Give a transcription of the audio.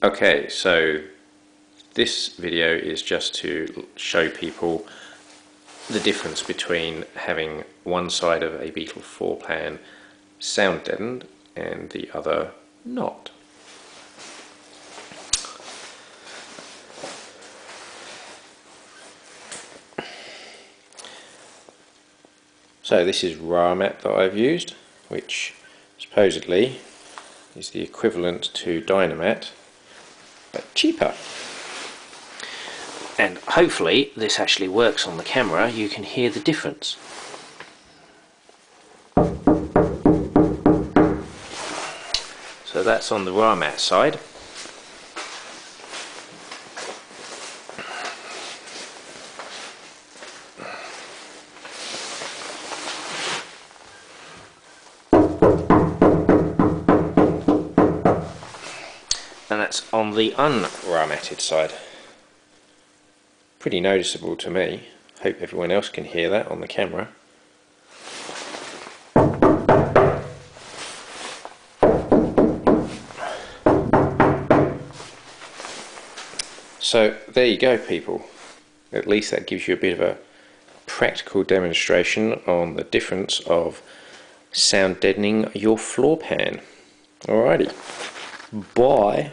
Okay, so this video is just to show people the difference between having one side of a Beetle floorpan sound deadened and the other not. So this is RAAMmat that I've used, which supposedly is the equivalent to RAAMmat, but cheaper. And hopefully this actually works on the camera. You can hear the difference. So that's on the RAAMmat side. And that's on the un-RAAMmatted side. Pretty noticeable to me. Hope everyone else can hear that on the camera. So there you go, people. At least that gives you a bit of a practical demonstration on the difference of sound deadening your floorpan. Alrighty, bye.